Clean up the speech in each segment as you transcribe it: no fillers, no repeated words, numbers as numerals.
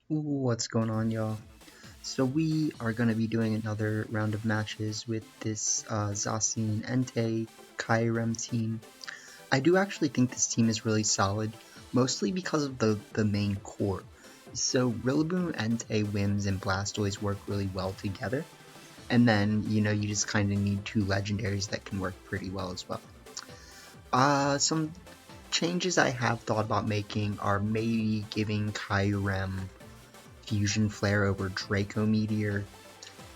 What's going on, y'all? So we are going to be doing another round of matches with this Zacian Entei Kyurem team. I do actually think this team is really solid, mostly because of the main core. So Rillaboom, Entei, Wims, and Blastoise work really well together. And then, you just kind of need two legendaries that can work pretty well as well. Some changes I have thought about making are maybe giving Kyurem Fusion Flare over Draco Meteor,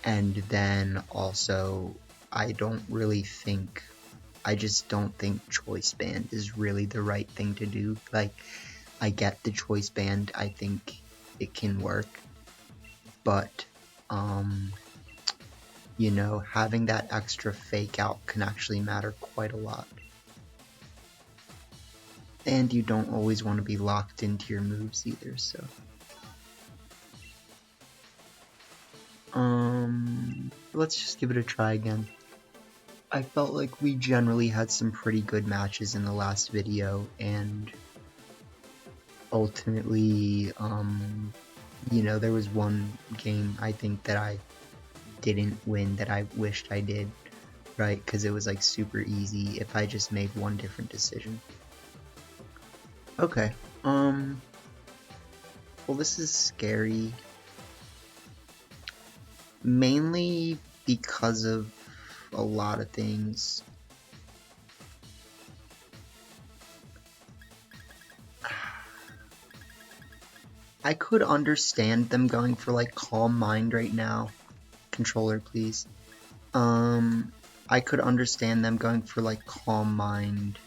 and then also I just don't think Choice Band is really the right thing to do. Like, I get the Choice Band, I think it can work, but having that extra fake out can actually matter quite a lot. And you don't always want to be locked into your moves either, so. Let's just give it a try again. I felt like we generally had some pretty good matches in the last video, and ultimately, there was one game I think that I didn't win that I wished I did, right? Because it was like super easy if I just made one different decision. Okay, well, this is scary. Mainly because of a lot of things. I could understand them going for like Calm Mind right now. Controller, please. I could understand them going for like Calm Mind.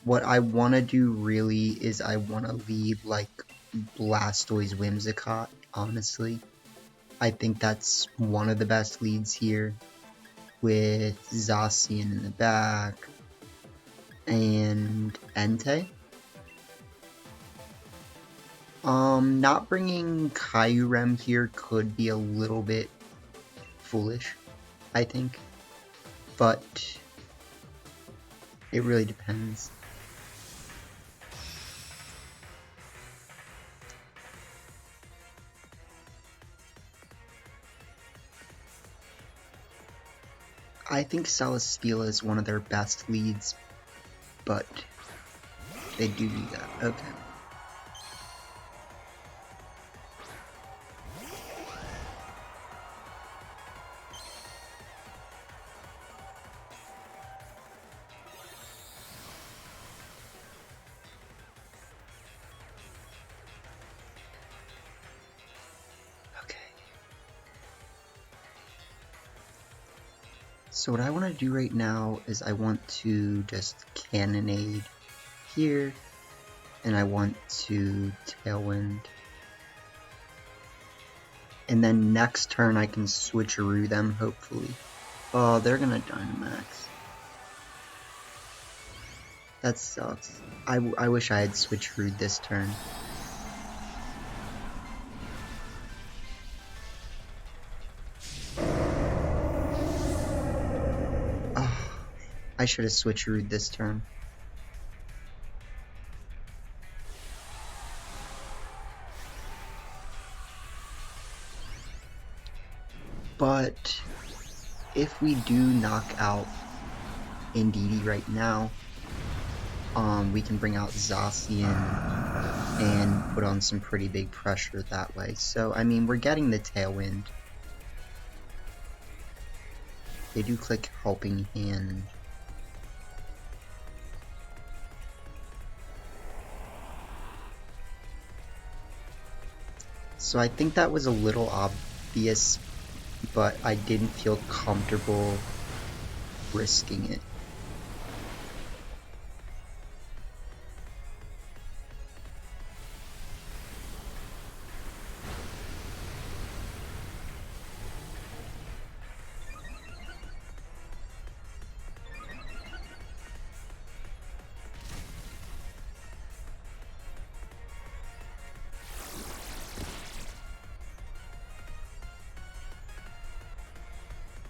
What I want to do really is I want to leave like Blastoise Whimsicott, honestly. I think that's one of the best leads here, with Zacian in the back and Entei. Not bringing Kyurem here could be a little bit foolish, I think, but it really depends. I think Celesteela is one of their best leads, but they do that. Okay. So what I want to do right now is I want to just Cannonade here, and I want to Tailwind. And then next turn I can switcheroo them, hopefully. Oh, they're gonna Dynamax. That sucks. I wish I had switcherooed this turn. I should have switcherooed this turn. But if we do knock out Indeedee right now, we can bring out Zacian and put on some pretty big pressure that way. So, I mean, we're getting the Tailwind. They do click Helping Hand. So I think that was a little obvious, but I didn't feel comfortable risking it.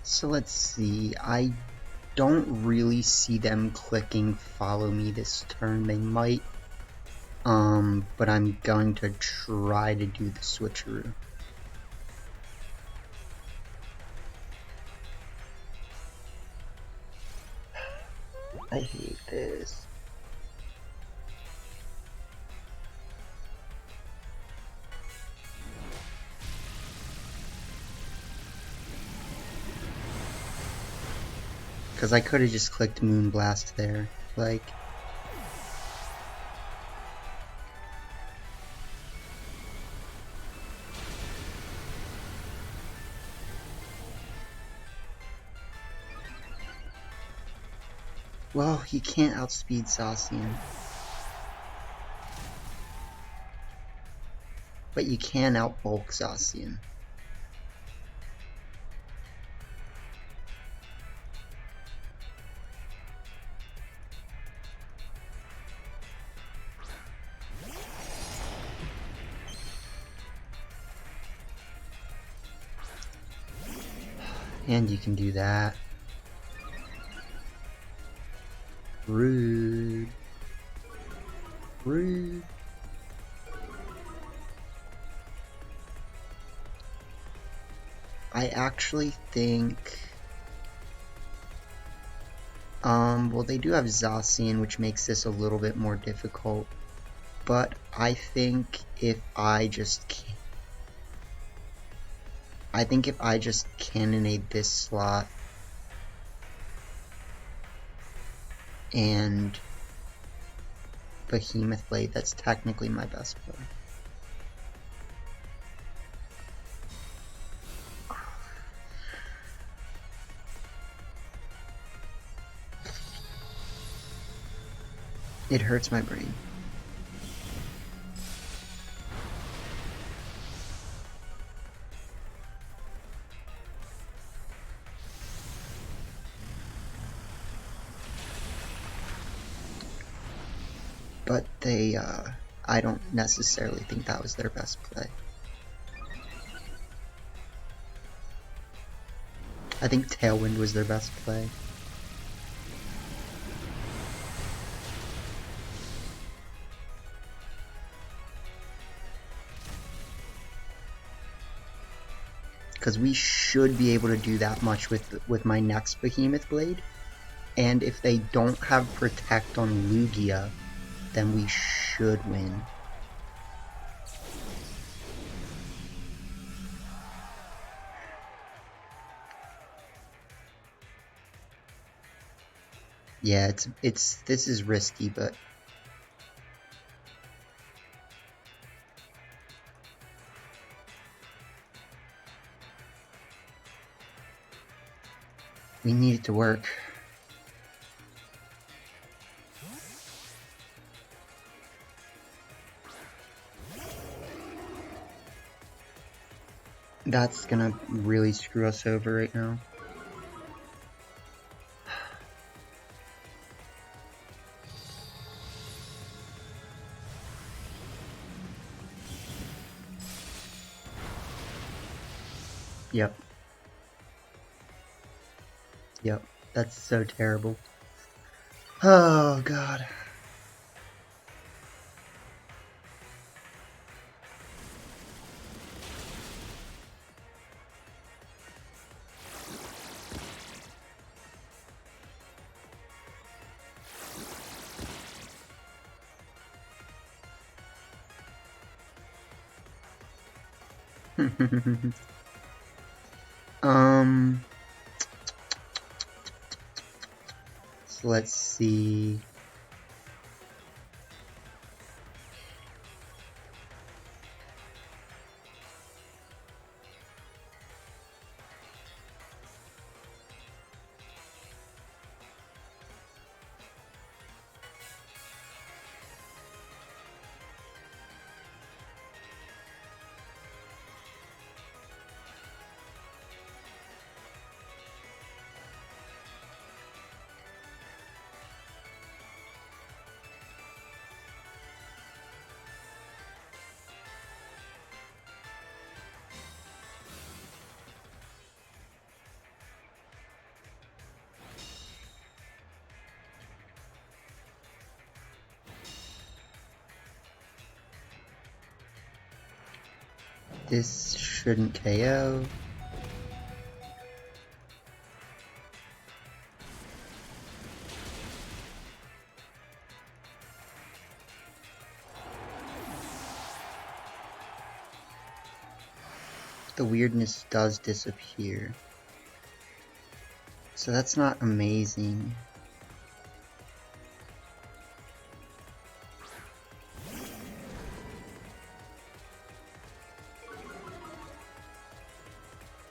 So let's see, I don't really see them clicking Follow Me this turn. They might But I'm going to try to do the switcheroo. I hate this. Because I could have just clicked Moonblast there. Like... Well, he can't outspeed Zacian. But you can outbulk Zacian. And you can do that. Rude. Rude. I actually think... well, they do have Zacian, which makes this a little bit more difficult. But I think if I just cannonade this slot and Behemoth Blade, that's technically my best play. It hurts my brain. But they, I don't necessarily think that was their best play. I think Tailwind was their best play. Because we should be able to do that much with my next Behemoth Blade. And if they don't have Protect on Lugia, then we should win. Yeah, this is risky, but we need it to work. That's gonna really screw us over right now. Yep. Yep. That's so terrible. Oh, God. So let's see. This shouldn't KO. The weirdness does disappear. So that's not amazing.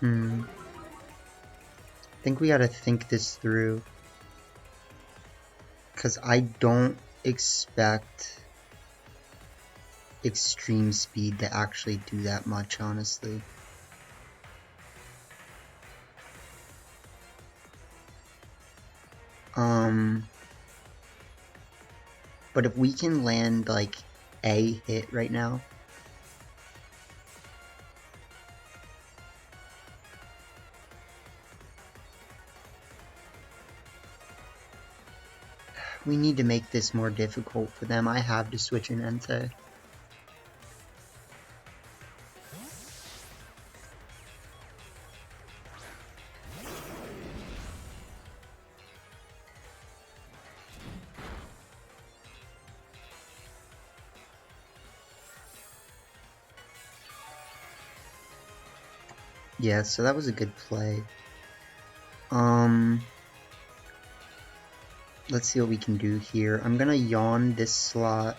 I think we gotta think this through. Because I don't expect extreme speed to actually do that much, honestly. But if we can land like a hit right now, we need to make this more difficult for them. I have to switch in Entei. Yeah, so that was a good play. Let's see what we can do here. I'm gonna yawn this slot,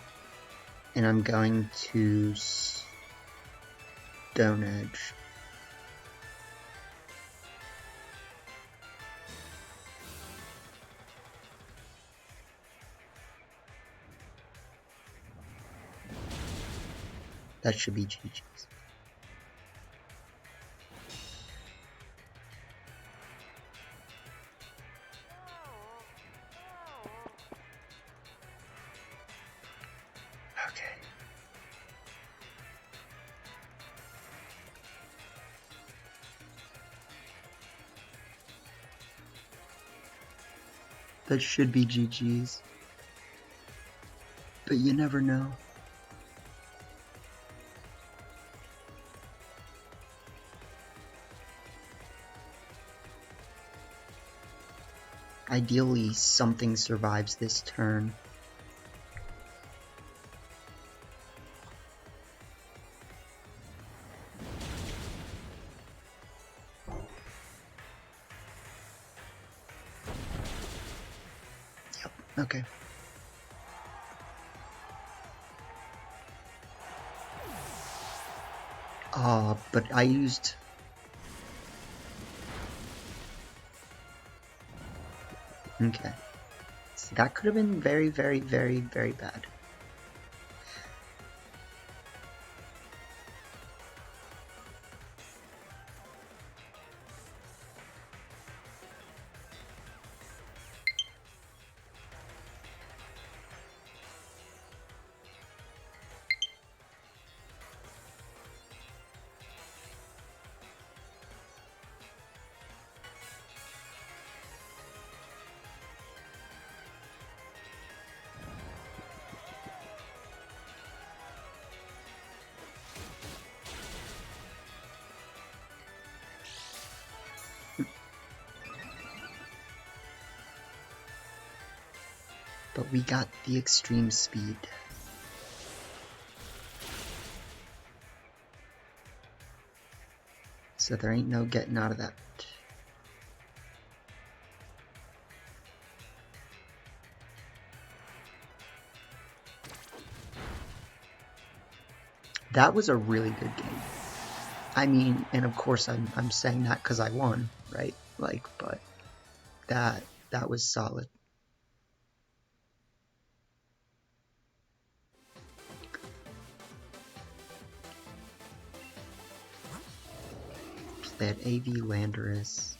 and I'm going to Stone Edge. That should be GG's. Okay. That should be GG's. But you never know. Ideally, something survives this turn. Yep, okay. But I used... Okay. See, that could have been very, very, very, very bad. But we got the extreme speed. So there ain't no getting out of that. That was a really good game. I mean, and of course I'm saying that because I won, right? Like, but that was solid. That AV Landorus,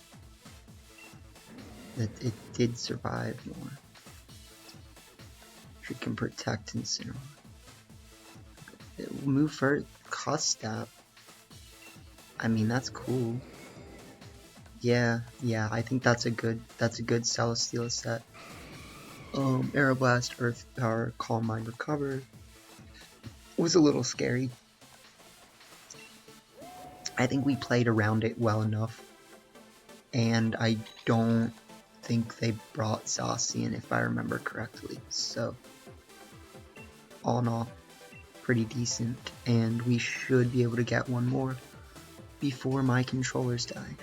that it did survive more. It can protect Incineroar. It will move for Custap. I mean, that's cool. Yeah, I think that's a good Celesteela set. Aeroblast, Earth Power, Calm Mind, Recover was a little scary. I think we played around it well enough, and I don't think they brought Zacian if I remember correctly, so all in all, pretty decent, and we should be able to get one more before my controllers die.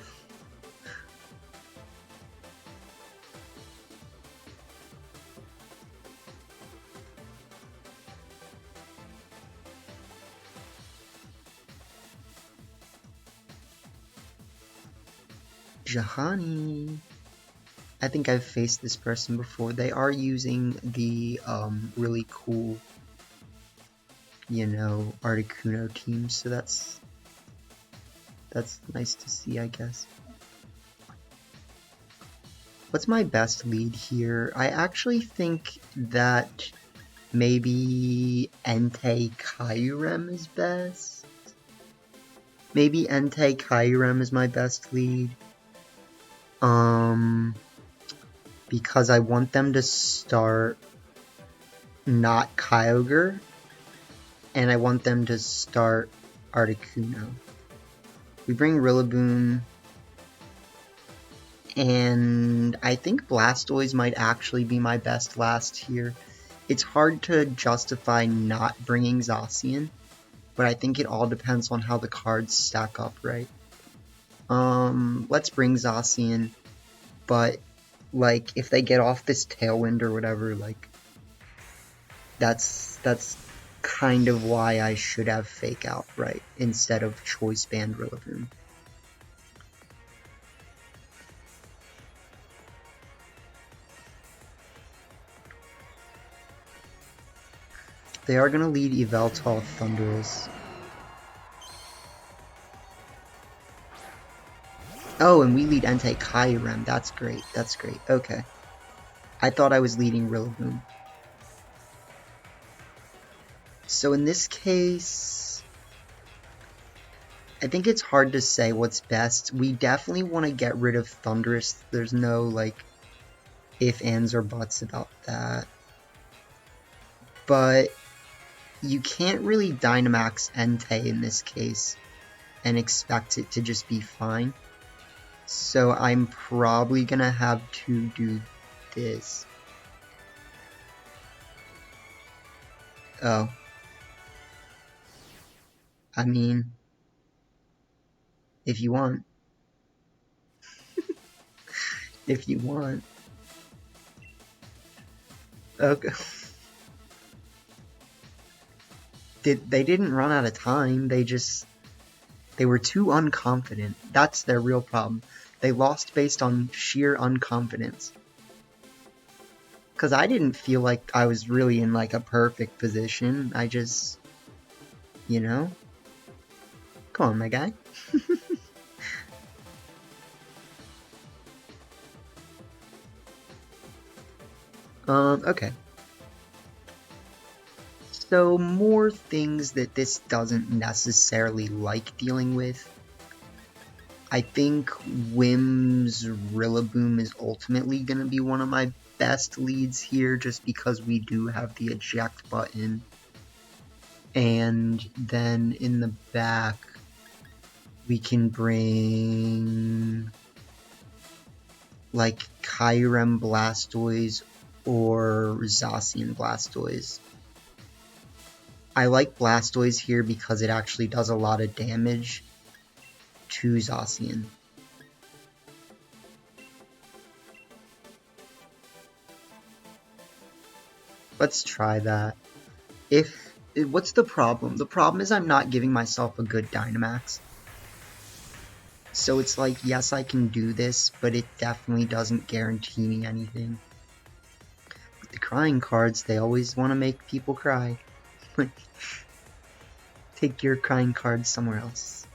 Jahani. I think I've faced this person before. They are using the really cool, you know, Articuno team, so that's nice to see, I guess. What's my best lead here? I actually think that maybe Entei Kyurem is best. Maybe Entei Kyurem is my best lead. Because I want them to start not Kyogre, and I want them to start Articuno. We bring Rillaboom, and I think Blastoise might actually be my best last here. It's hard to justify not bringing Zacian, but I think it all depends on how the cards stack up, right? Let's bring Zacian, but, like, if they get off this Tailwind or whatever, like, that's kind of why I should have Fake Out, right, instead of Choice Band Rillaboom. They are going to lead Yveltal Thundurus. Oh, and we lead Entei Kyurem. That's great. That's great. Okay. I thought I was leading Rillaboom. So in this case, I think it's hard to say what's best. We definitely want to get rid of Thundurus. There's no, like, ifs, ands, or buts about that. But you can't really Dynamax Entei in this case and expect it to just be fine. So I'm probably gonna have to do this. Oh. I mean, if you want. If you want. Okay. They didn't run out of time, they were too unconfident. That's their real problem. They lost based on sheer unconfidence. Because I didn't feel like I was really in, like, a perfect position. I just, you know? Come on, my guy. Okay. So, more things that this doesn't necessarily like dealing with. I think Whim's Rillaboom is ultimately going to be one of my best leads here, just because we do have the eject button. And then in the back, we can bring, like, Kyurem Blastoise or Zacian Blastoise. I like Blastoise here because it actually does a lot of damage to Zacian. Let's try that. What's the problem? The problem is I'm not giving myself a good Dynamax. So it's like, yes, I can do this, but it definitely doesn't guarantee me anything. With the crying cards, they always want to make people cry. Take your crying cards somewhere else.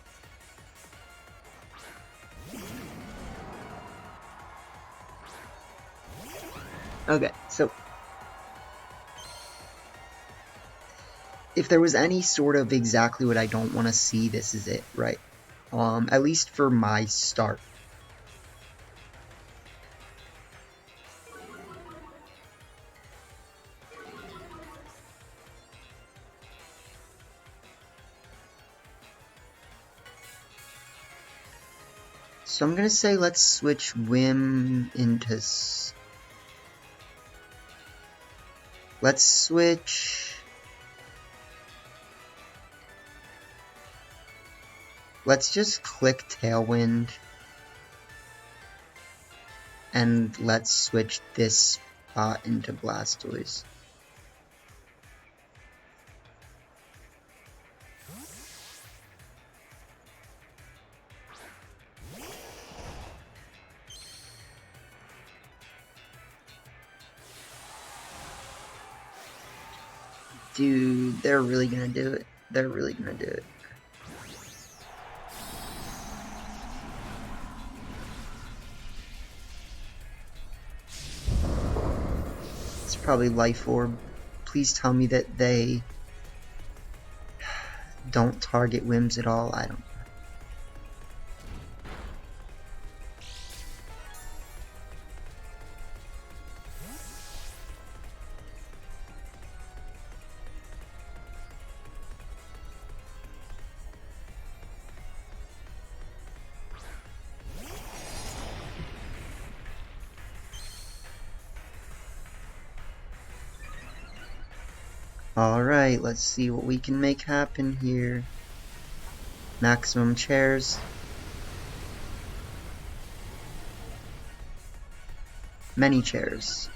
Okay, so if there was any sort of exactly what I don't want to see, this is it, right? At least for my start. So I'm gonna say let's switch Whim into... Let's switch... Let's just click Tailwind. And let's switch this spot into Blastoise. Dude, they're really gonna do it. They're really gonna do it. It's probably Life Orb. Please tell me that they don't target Whims at all. I don't. Alright, let's see what we can make happen here. Maximum chairs. Many chairs.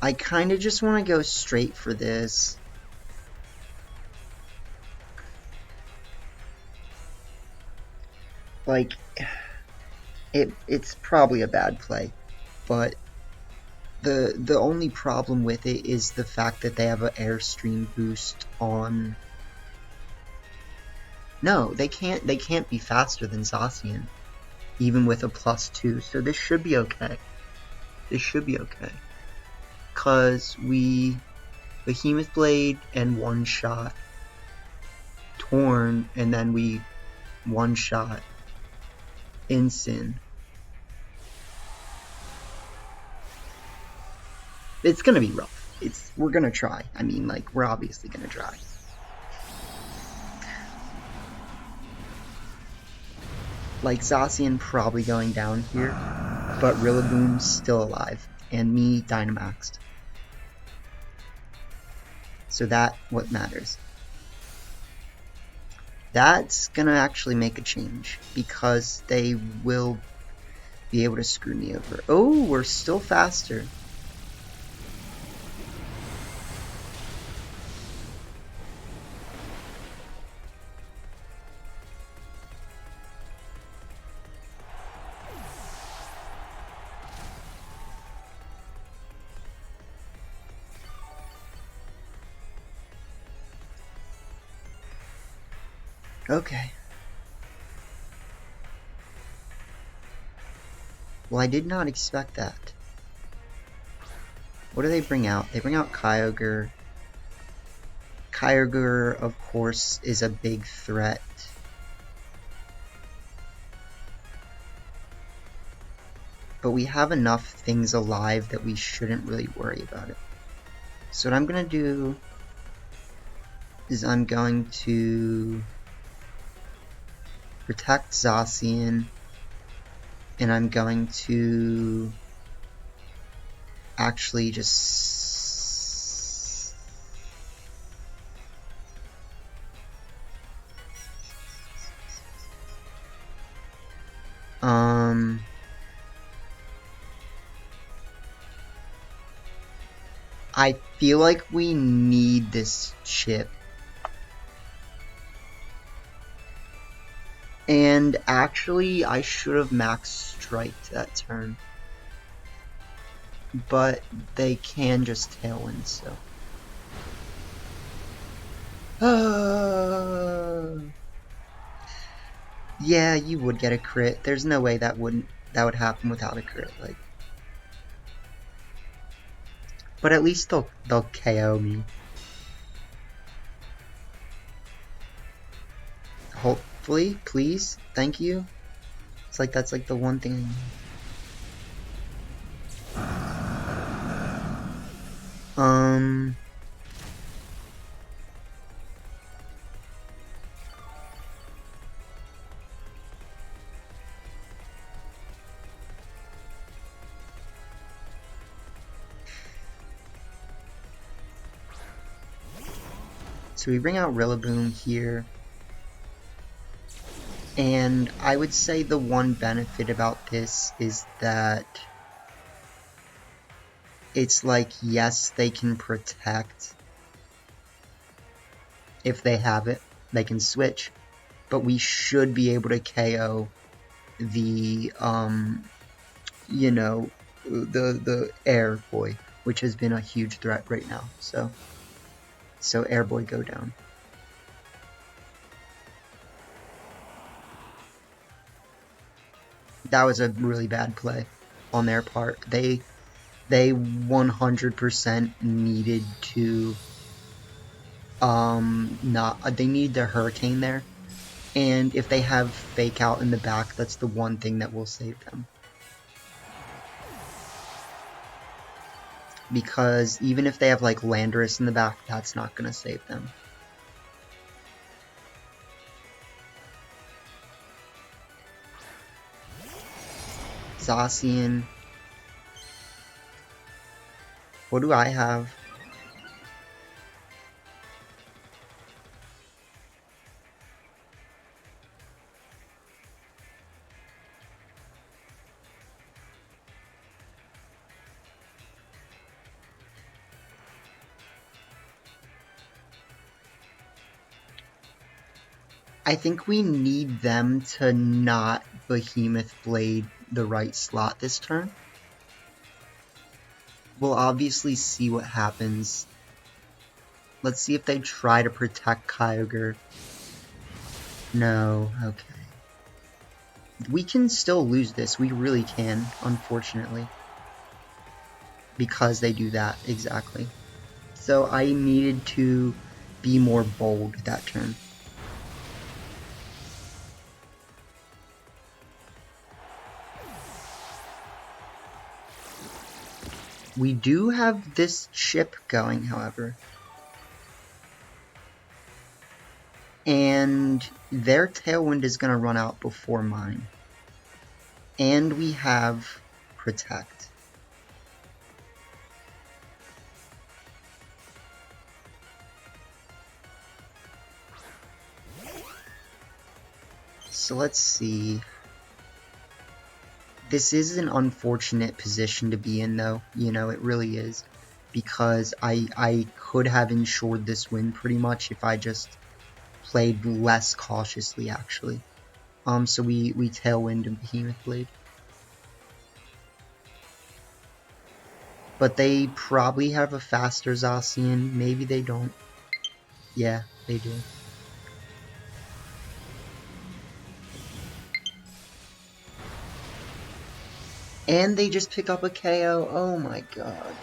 I kinda just wanna go straight for this. Like, it's probably a bad play, but the only problem with it is the fact that they have an Airstream boost on... No, they can't be faster than Zacian, even with a +2, so this should be okay. This should be okay. Cause we Behemoth Blade and one-shot Torn, and then we one-shot Incin. It's gonna be rough. We're gonna try. I mean, like, we're obviously gonna try. Like, Zacian probably going down here, but Rillaboom's still alive, and me Dynamaxed. So that what matters. That's gonna actually make a change, because they will be able to screw me over. Oh, we're still faster. Okay. Well, I did not expect that. What do they bring out? They bring out Kyogre. Kyogre, of course, is a big threat. But we have enough things alive that we shouldn't really worry about it. So what I'm going to do is I'm going to protect Zacian, and I'm going to actually just I feel like we need this chip. And actually, I should have max striked that turn. But they can just Tailwind, so. Yeah, you would get a crit. There's no way that would happen without a crit. Like, but at least they'll KO me. Hopefully, please, thank you. It's like that's like the one thing I need. So we bring out Rillaboom here. And I would say the one benefit about this is that it's like, yes, they can protect if they have it. They can switch. But we should be able to KO the, you know, the Air Boy, which has been a huge threat right now. So Air Boy, go down. That was a really bad play on their part. They 100% needed to they need their Hurricane there. And if they have Fake Out in the back, that's the one thing that will save them. Because even if they have like Landorus in the back, that's not gonna save them. Zacian. What do I have? I think we need them to not Behemoth Blade the right slot this turn. We'll obviously see what happens. Let's see if they try to protect Kyogre. No, okay. We can still lose this. We really can, unfortunately. Because they do that, exactly. So I needed to be more bold that turn. We do have this chip going, however. And their Tailwind is going to run out before mine. And we have Protect. So let's see. This is an unfortunate position to be in, though. You know, it really is. Because I could have ensured this win pretty much if I just played less cautiously, actually. So we Tailwind and Behemoth Blade. But they probably have a faster Zacian. Maybe they don't. Yeah, they do. And they just pick up a KO. Oh my god.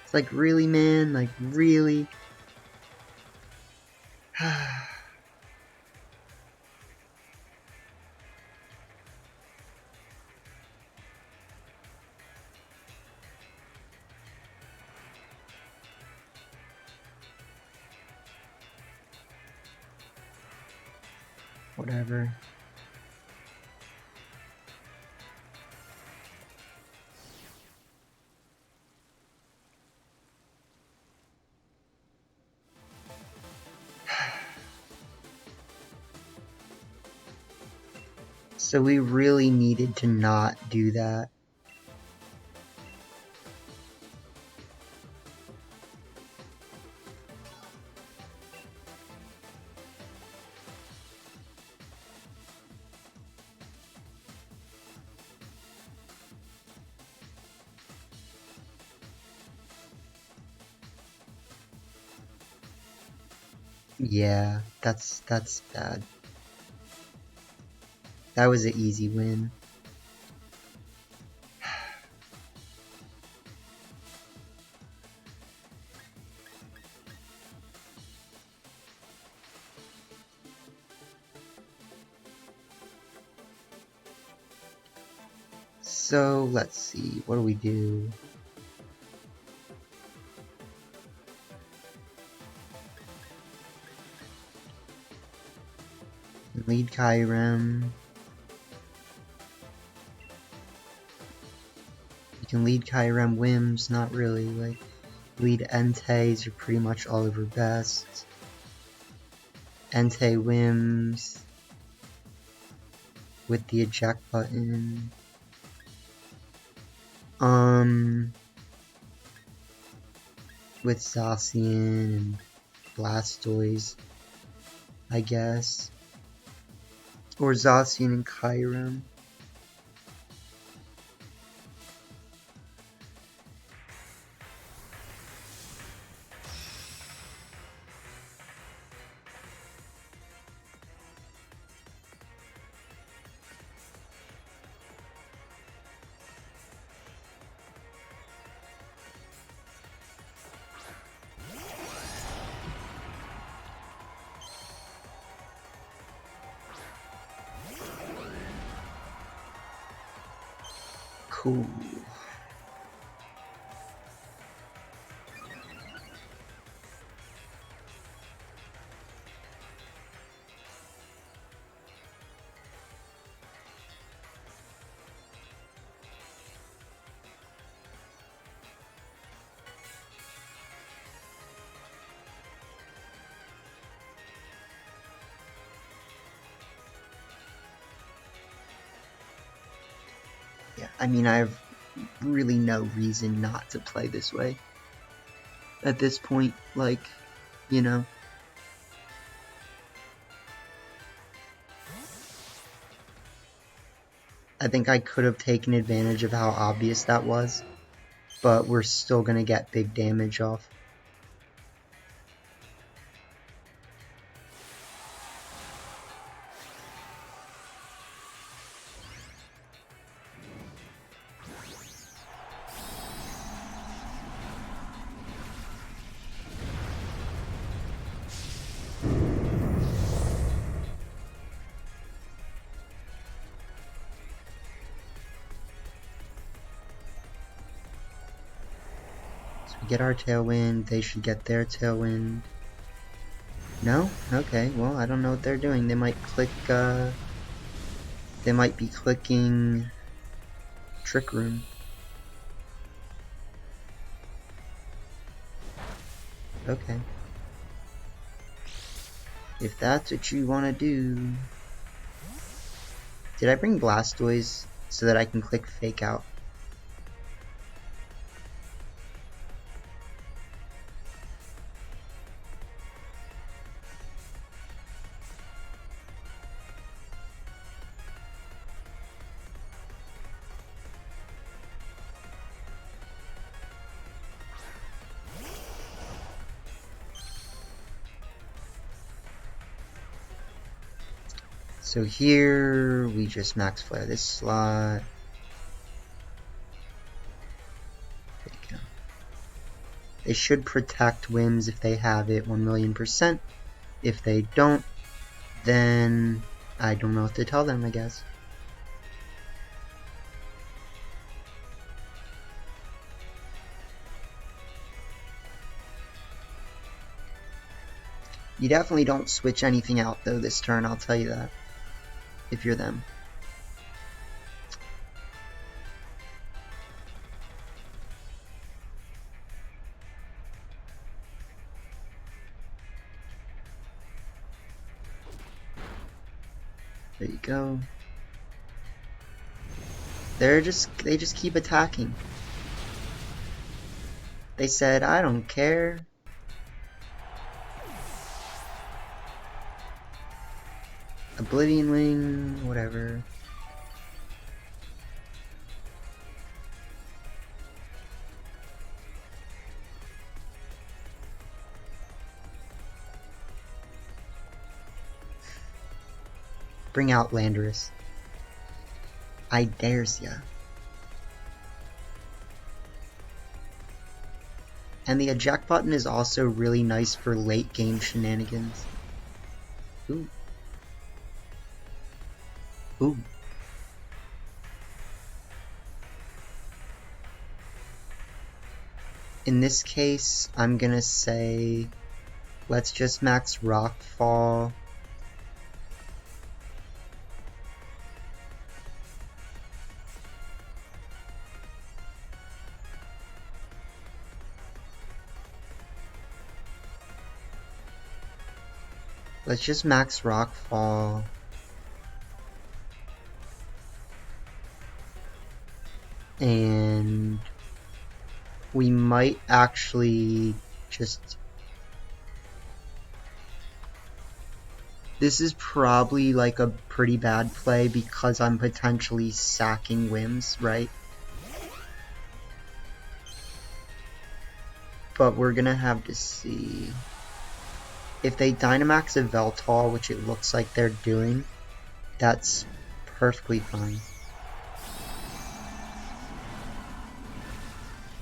It's like, really, man? Like, really? Whatever. So we really needed to not do that. Yeah, that's bad. That was an easy win. So let's see, what do we do? Lead Kyurem. You can lead Kyurem Whims, not really. Like, lead Entei's are pretty much all of her best. Entei Whims with the eject button. With Zacian and Blastoise, I guess. Or Zacian and Kyurem. Cool. Yeah, I mean, I have really no reason not to play this way. At this point, like, you know. I think I could have taken advantage of how obvious that was, but we're still gonna get big damage off. We get our Tailwind, they should get their Tailwind. No? Okay, well, I don't know what they're doing. They might click, they might be clicking Trick Room. Okay. If that's what you want to do. Did I bring Blastoise so that I can click Fake Out? So here, we just max flare this slot. There you go. They should protect Whims if they have it 1,000,000%. If they don't, then I don't know what to tell them, I guess. You definitely don't switch anything out though this turn, I'll tell you that. If you're them. There you go. They just keep attacking. They said, I don't care. Oblivion Wing, whatever. Bring out Landorus. I dares ya. And the eject button is also really nice for late game shenanigans. Ooh. Ooh. In this case, I'm gonna say, let's just max Rockfall. Let's just max Rockfall. And we might actually just... This is probably like a pretty bad play because I'm potentially sacking Whims, right? But we're gonna have to see. If they Dynamax a Veltal, which it looks like they're doing, that's perfectly fine.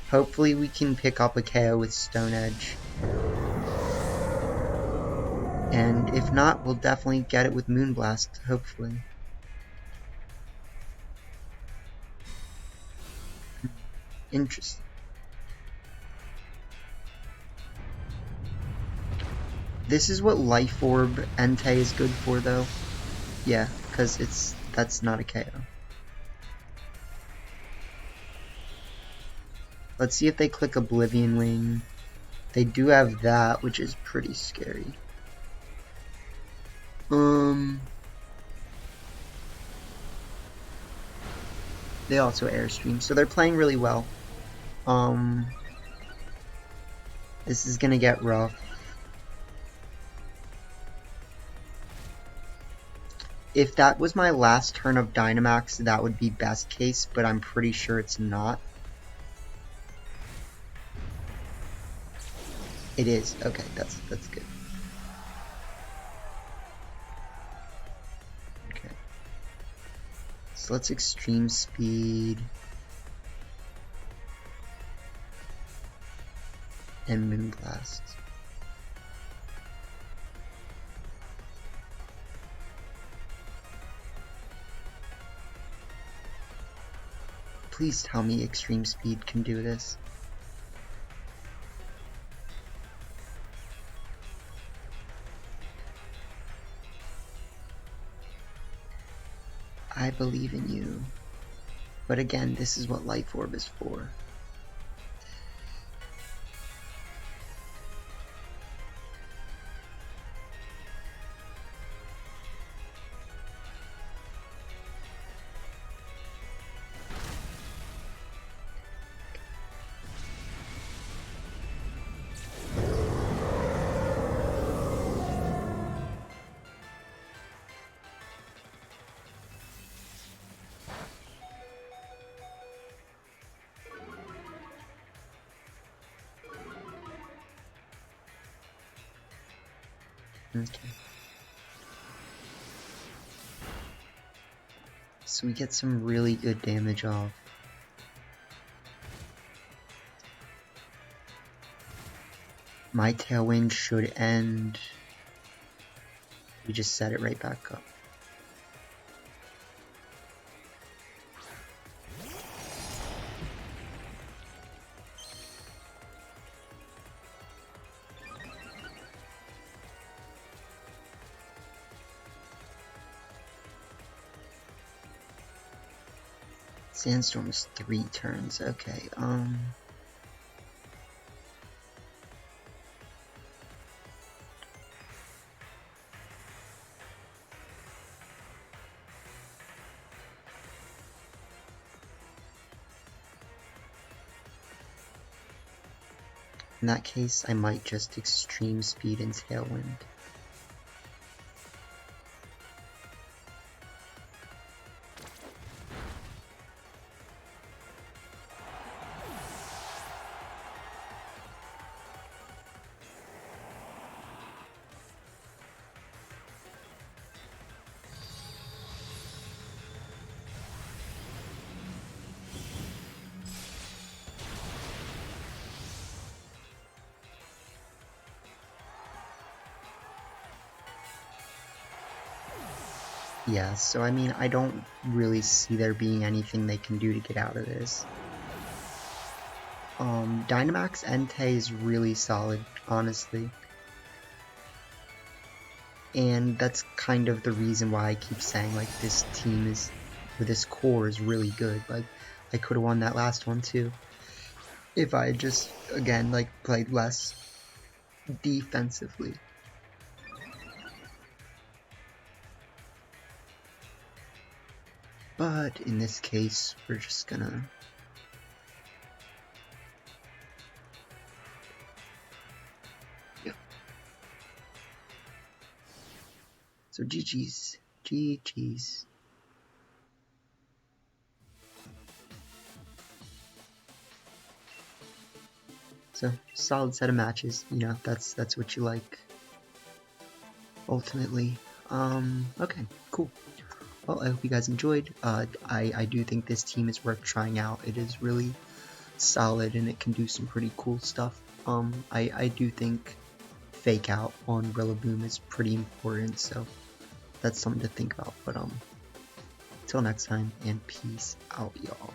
Hopefully we can pick up a KO with Stone Edge. And if not, we'll definitely get it with Moonblast, hopefully. Interesting. This is what Life Orb Entei is good for, though. Yeah, because that's not a KO. Let's see if they click Oblivion Wing. They do have that, which is pretty scary. They also Airstream, so they're playing really well. This is gonna get rough. If that was my last turn of Dynamax, that would be best case, but I'm pretty sure it's not. It is. Okay, that's good. Okay. So let's Extreme Speed. And Moonblast. Please tell me Extreme Speed can do this. I believe in you. But again, this is what Life Orb is for. Okay. So we get some really good damage off. My Tailwind should end. We just set it right back up. Sandstorm is 3 turns, okay, in that case, I might just Extreme Speed and Tailwind. Yeah, so I mean, I don't really see there being anything they can do to get out of this. Dynamax Entei is really solid, honestly. And that's kind of the reason why I keep saying, like, this team is, or this core is really good. Like, I could have won that last one too, if I had just, again, like, played less defensively. But in this case, we're just gonna... Yeah. So GG's. GG's. So, solid set of matches, you know, that's what you like, ultimately. Okay, cool. Well, I hope you guys enjoyed. I do think this team is worth trying out. It is really solid and it can do some pretty cool stuff. I do think Fake Out on Rillaboom is pretty important, so that's something to think about. But till next time, and peace out, y'all.